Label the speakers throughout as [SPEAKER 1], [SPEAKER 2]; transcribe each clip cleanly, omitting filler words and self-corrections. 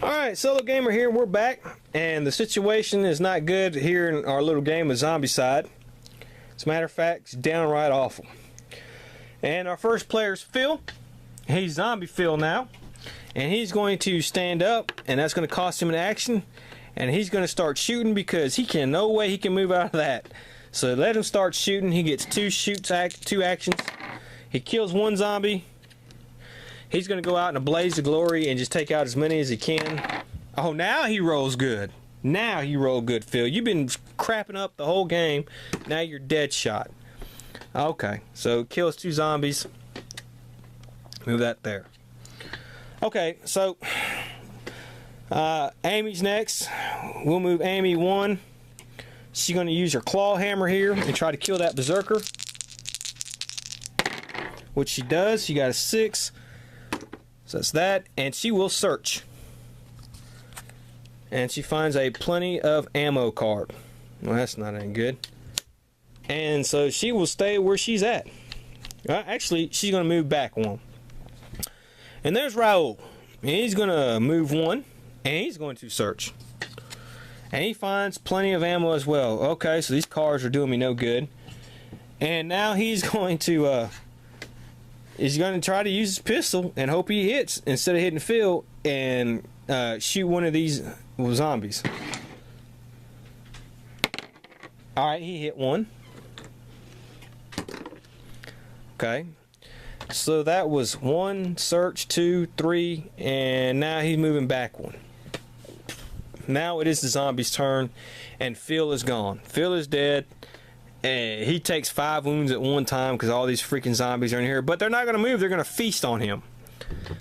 [SPEAKER 1] Alright, SoloGamer here, we're back, and the situation is not good here in our little game of zombicide. As a matter of fact, it's downright awful. And our first player is Phil. He's zombie Phil now. And he's going to stand up, and that's going to cost him an action. And he's going to start shooting because no way he can move out of that. So let him start shooting. He gets two actions. He kills one zombie. He's going to go out in a blaze of glory and just take out as many as he can. Oh, now he rolls good. Now he rolled good, Phil. You've been crapping up the whole game. Now you're dead shot. Okay, so kills two zombies. Move that there. Okay, so Amy's next. We'll move Amy one. She's going to use her claw hammer here and try to kill that berserker. Which she does. She got a 6. So that's that, and she will search. And she finds a plenty of ammo card. Well, that's not any good. And so she will stay where she's at. Actually, she's going to move back one. And there's Raul. He's going to move one, and he's going to search. And he finds plenty of ammo as well. Okay, so these cards are doing me no good. And now he's going to try to use his pistol and hope he hits instead of hitting Phil and shoot one of these zombies. Alright, he hit one. Okay. So that was 1, search, 2, 3, and now he's moving back one. Now it is the zombie's turn, and Phil is gone. Phil is dead. And he takes 5 wounds at one time because all these freaking zombies are in here. But they're not going to move. They're going to feast on him.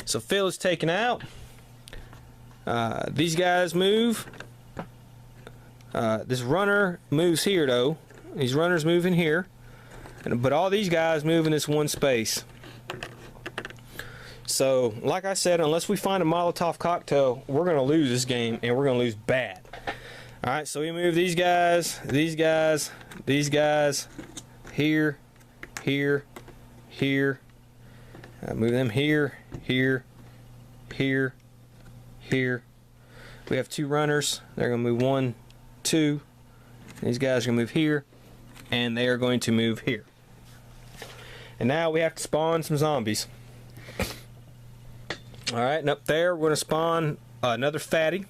[SPEAKER 1] So Phil is taken out. These guys move. This runner moves here, though. These runners move in here. But all these guys move in this one space. So, like I said, unless we find a Molotov cocktail, we're going to lose this game. And we're going to lose bad. Alright, so we move these guys, these guys, here, here, here. Move them here, here, here, here. We have 2 runners. They're going to move 1, 2. These guys are going to move here, and they are going to move here. And now we have to spawn some zombies. Alright, and up there we're going to spawn another fatty.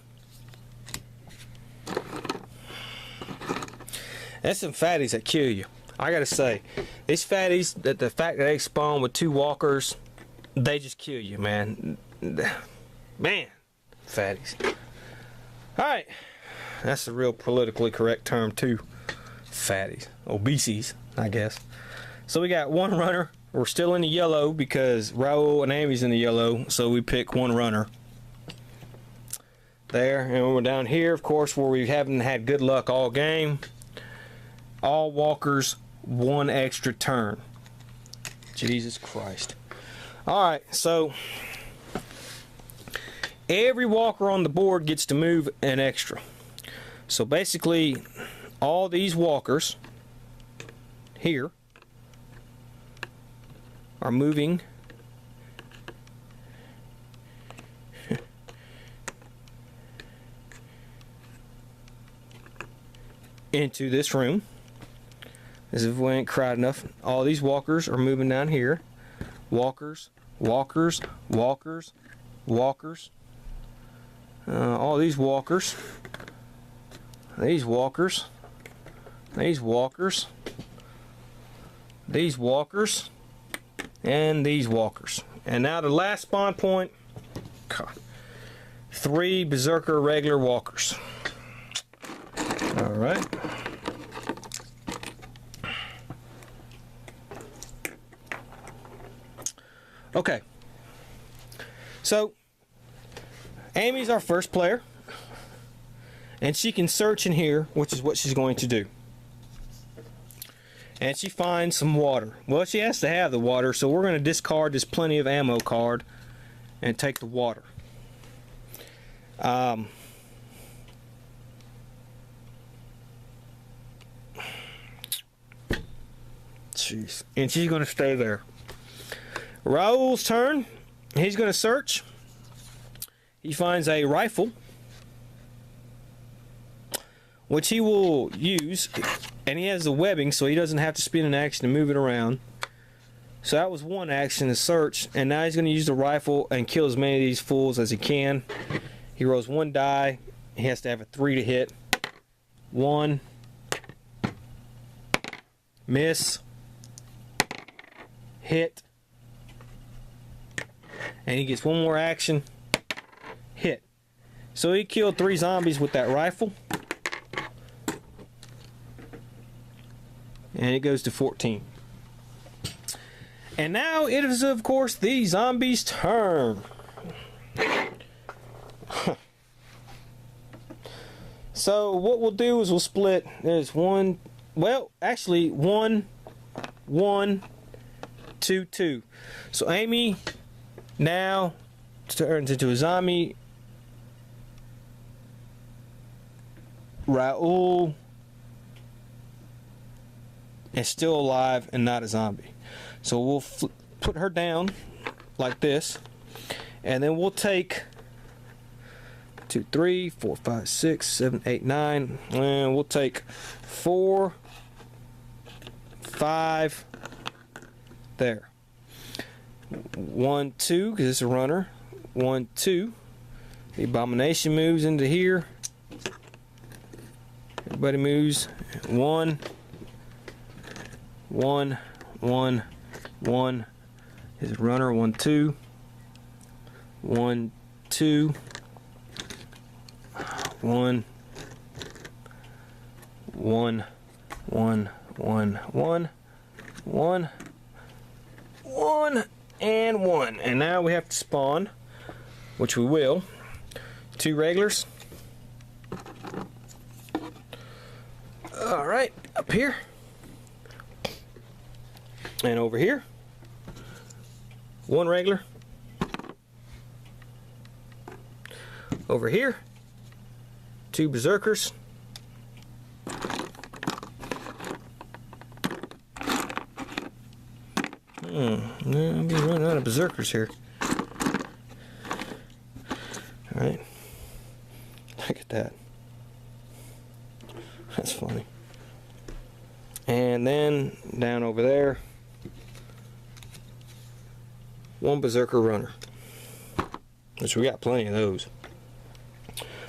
[SPEAKER 1] That's some fatties that kill you. I gotta say, these fatties, the fact that they spawn with 2 walkers, they just kill you, man. Man, fatties. Alright, that's the real politically correct term too. Fatties. Obesies, I guess. So we got 1 runner. We're still in the yellow because Raul and Amy's in the yellow, so we pick 1 runner. There, and we're down here, of course, where we haven't had good luck all game. All walkers, 1 extra turn. Jesus Christ. Alright, so every walker on the board gets to move an extra. So basically, all these walkers here are moving into this room. As if we ain't crowded enough. All these walkers are moving down here. Walkers, walkers, walkers, walkers. All these walkers. These walkers. These walkers. These walkers. And these walkers. And now the last spawn point. God. 3 berserker regular walkers. Alright. Okay, so Amy's our first player, and she can search in here, which is what she's going to do. And she finds some water. Well, she has to have the water, so we're going to discard this plenty of ammo card and take the water. Jeez. And she's going to stay there. Raul's turn. He's going to search. he finds a rifle, which he will use, and he has the webbing so he doesn't have to spin an action to move it around. So that was one action, to search, and now he's going to use the rifle and kill as many of these fools as he can. He rolls 1 die. He has to have a 3 to hit. 1. Miss. Hit. And he gets 1 more action. Hit. So he killed 3 zombies with that rifle. And it goes to 14. And now it is, of course, the zombies' turn. So what we'll do is we'll split. There's 1, well, actually 1, 1, 2, 2. So Amy now turns into a zombie. Raul is still alive and not a zombie. So we'll put her down like this, and then we'll take 2, 3, 4, 5, 6, 7, 8, 9, and we'll take 4, 5 there. 1, 2, because it's a runner. 1, 2. The abomination moves into here. Everybody moves. 1, 1, 1, 1. His runner. 1, 2. 1, 2. 1, 1, 1, 1, 1, 1, 1, and 1. And now we have to spawn, which we will. 2 regulars. Alright, up here. And over here. 1 regular. Over here. 2 berserkers. I'm running out of berserkers here. Alright. Look at that. That's funny. And then down over there, 1 berserker runner. Which we got plenty of those.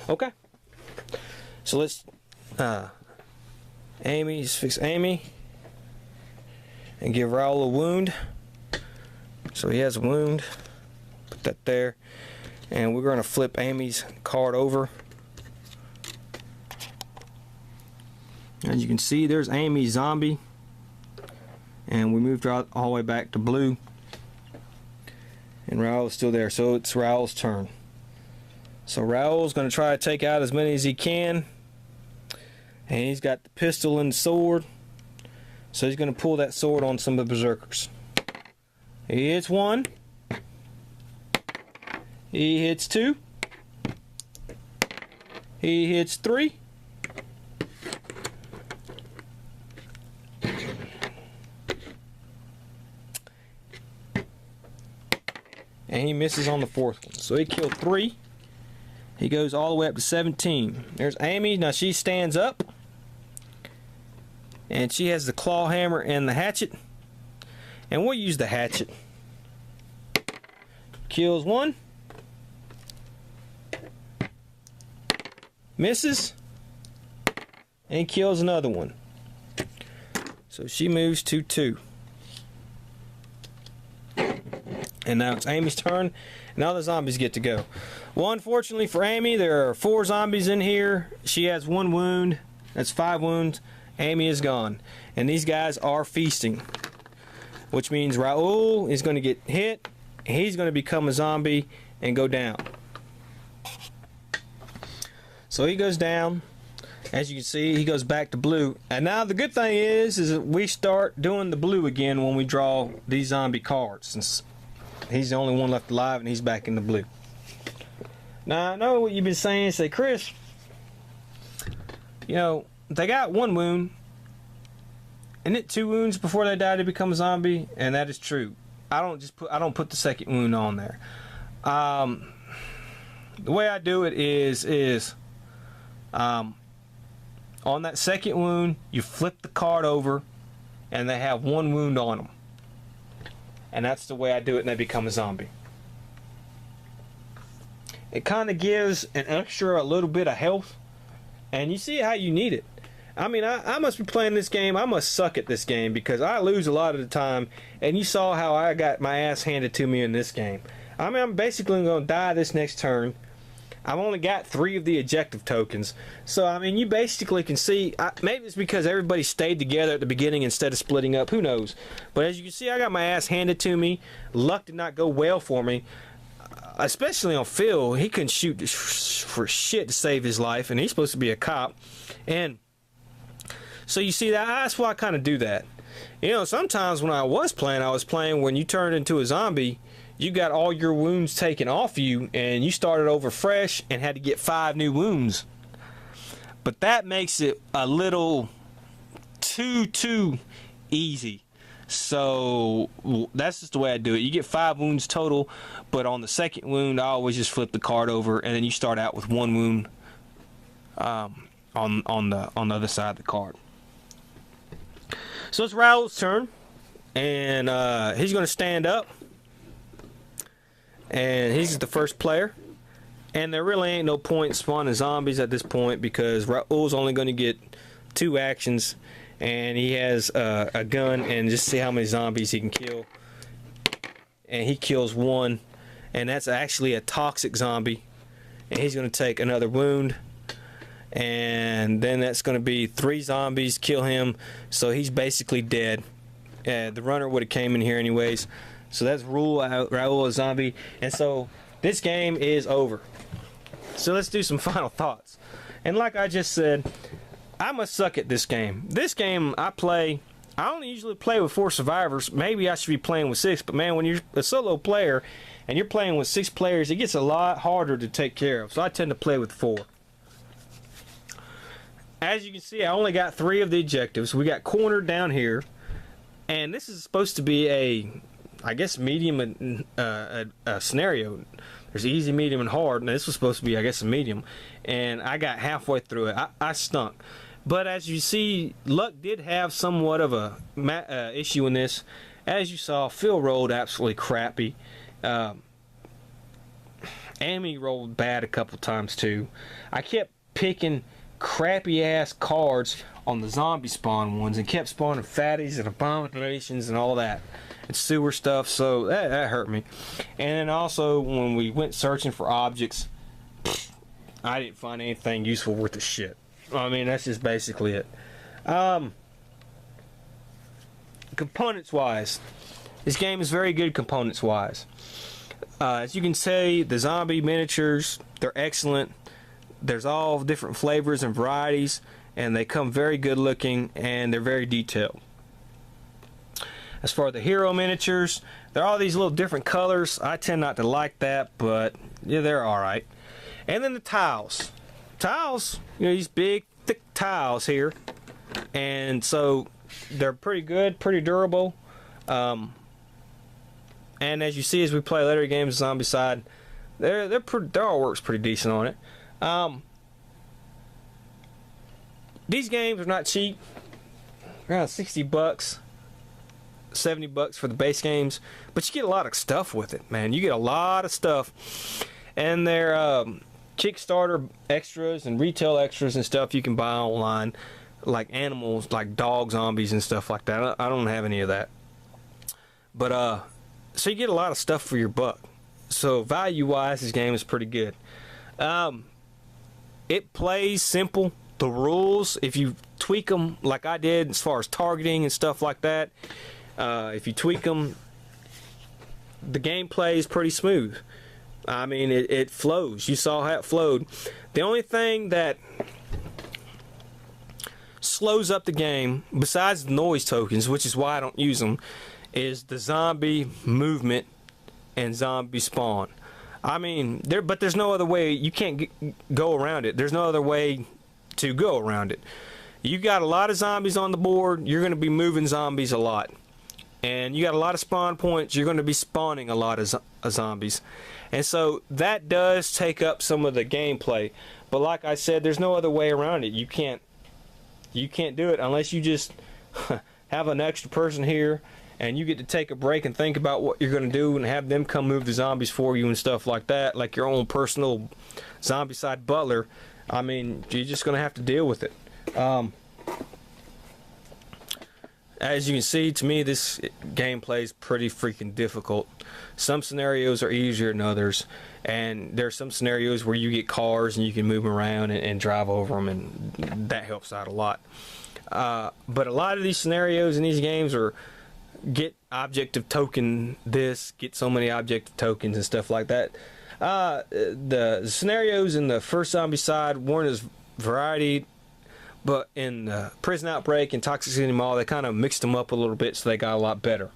[SPEAKER 1] Okay. So let's fix Amy and give Raul a wound. So he has a wound. Put that there. And we're going to flip Amy's card over. As you can see, there's Amy's zombie. And we moved her all the way back to blue. And Raul is still there. So it's Raul's turn. So Raul's going to try to take out as many as he can. And he's got the pistol and the sword. So he's going to pull that sword on some of the berserkers. He hits 1. He hits 2. He hits 3. And he misses on the 4th one. So he killed 3. He goes all the way up to 17. There's Amy. Now she stands up. And she has the claw hammer and the hatchet. And we'll use the hatchet. Kills 1. Misses. And kills another one. So she moves to 2. And now it's Amy's turn. Now the zombies get to go. Well, unfortunately for Amy, there are 4 zombies in here. She has 1 wound. That's 5 wounds. Amy is gone. And these guys are feasting. Which means Raul is going to get hit. He's going to become a zombie and go down. So he goes down. As you can see, he goes back to blue. And now the good thing is that we start doing the blue again when we draw these zombie cards. Since he's the only one left alive and he's back in the blue. Now I know what you've been saying. Say, Chris, you know, they got 1 wound. Isn't it 2 wounds before they die to become a zombie? And that is true. I don't put the 2nd wound on there. the way I do it is on that second wound, you flip the card over, and they have 1 wound on them. And that's the way I do it, and they become a zombie. It kind of gives an extra a little bit of health, and you see how you need it. I mean, I must be playing this game. I must suck at this game because I lose a lot of the time, and you saw how I got my ass handed to me in this game. I mean, I'm basically going to die this next turn. I've only got 3 of the objective tokens. So, I mean, you basically can see, maybe it's because everybody stayed together at the beginning instead of splitting up. Who knows? But as you can see, I got my ass handed to me. Luck did not go well for me. Especially on Phil. He couldn't shoot for shit to save his life. And he's supposed to be a cop. And so you see, that's why I kind of do that. You know, sometimes when I was playing when you turned into a zombie, you got all your wounds taken off you, and you started over fresh and had to get 5 new wounds. But that makes it a little too easy. So that's just the way I do it. You get 5 wounds total, but on the second wound, I always just flip the card over, and then you start out with 1 wound on the other side of the card. So it's Raul's turn, and he's going to stand up. And he's the first player. And there really ain't no point spawning zombies at this point because Raul's only going to get 2 actions. And he has a gun, and just see how many zombies he can kill. And he kills 1. And that's actually a toxic zombie. And he's going to take another wound. And then that's going to be 3 zombies kill him. So he's basically dead. The runner would have came in here anyways. So that's Raul a zombie. And so this game is over. So let's do some final thoughts. And like I just said, I must suck at this game. This game I only usually play with 4 survivors. Maybe I should be playing with 6. But man, when you're a solo player and you're playing with 6 players, it gets a lot harder to take care of. So I tend to play with 4. As you can see, I only got 3 of the objectives. We got cornered down here. And this is supposed to be I guess medium scenario. There's easy, medium, and hard, and this was supposed to be, I guess, a medium. And I got halfway through it. I stunk. But as you see, Luck did have somewhat of a issue in this. As you saw, Phil rolled absolutely crappy. Amy rolled bad a couple times too. I kept picking crappy ass cards on the zombie spawn ones and kept spawning fatties and abominations and all that. And sewer stuff, so that hurt me. And then also when we went searching for objects, I didn't find anything useful worth of shit. I mean, that's just basically it. Components wise, this game is very good components wise. As you can see, the zombie miniatures, they're excellent. There's all different flavors and varieties, and they come very good looking, and they're very detailed. As far as the hero miniatures, they're all these little different colors. I tend not to like that, but yeah, they're alright. And then the tiles. Tiles, you know, these big, thick tiles here. And so they're pretty good, pretty durable. And as you see as we play later games, Zombicide, their all works pretty decent on it. These games are not cheap. Around $60. $70 for the base games, but you get a lot of stuff with it, man. You get a lot of stuff, and they're Kickstarter extras and retail extras and stuff you can buy online, like animals, like dog zombies and stuff like that. I don't have any of that, but so you get a lot of stuff for your buck. So value wise, this game is pretty good. It plays simple. The rules, if you tweak them like I did as far as targeting and stuff like that, if you tweak them, the gameplay is pretty smooth. I mean, it flows. You saw how it flowed. The only thing that slows up the game, besides the noise tokens, which is why I don't use them, is the zombie movement and zombie spawn. I mean, but there's no other way. You can't go around it. There's no other way to go around it. You got a lot of zombies on the board. You're going to be moving zombies a lot. and you got a lot of spawn points. You're going to be spawning a lot of zombies, and so that does take up some of the gameplay. But like I said, there's no other way around it. You can't do it unless you just have an extra person here, and you get to take a break and think about what you're going to do and have them come move the zombies for you and stuff like that, like your own personal zombicide butler. I mean, you're just going to have to deal with it. As you can see, to me, this gameplay is pretty freaking difficult. Some scenarios are easier than others, and there's some scenarios where you get cars and you can move them around and drive over them, and that helps out a lot. But a lot of these scenarios in these games are get objective token this, get so many objective tokens and stuff like that. The scenarios in the first Zombicide weren't as variety, but in Prison Outbreak and Toxic City Mall, they kind of mixed them up a little bit, so they got a lot better.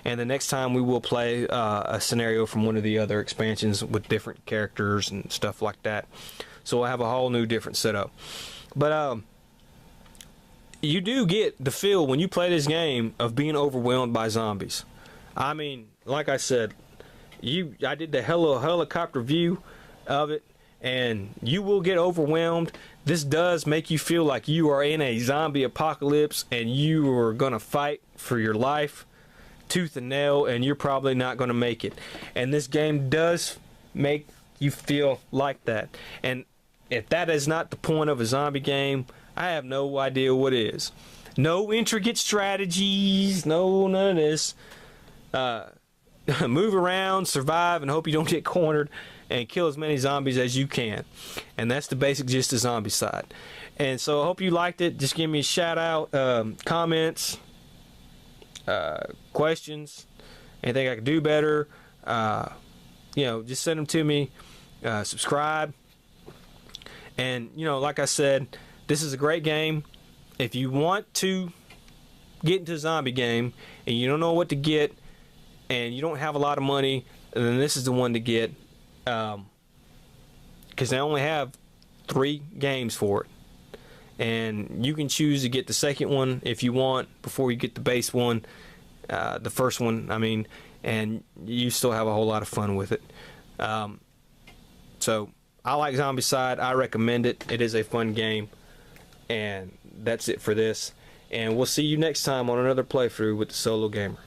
[SPEAKER 1] And the next time we will play a scenario from one of the other expansions with different characters and stuff like that. So we'll have a whole new different setup. But you do get the feel when you play this game of being overwhelmed by zombies. I mean, like I said, I did the helicopter view of it, and you will get overwhelmed. This does make you feel like you are in a zombie apocalypse and you are going to fight for your life tooth and nail, and you're probably not going to make it. And this game does make you feel like that. And if that is not the point of a zombie game, I have no idea what is. No intricate strategies, no none of this. Move around, survive, and hope you don't get cornered, and kill as many zombies as you can. And that's the basic gist of Zombicide. And so I hope you liked it. Just give me a shout out, comments, questions, anything I could do better. Just send them to me. Subscribe. And, like I said, this is a great game. If you want to get into a zombie game and you don't know what to get and you don't have a lot of money, then this is the one to get. Because they only have 3 games for it, and you can choose to get the second one if you want before you get the base one, the first one I mean, and you still have a whole lot of fun with it. So I like Zombicide. I recommend it. It is a fun game, and that's it for this, and we'll see you next time on another playthrough with the SoloGamer.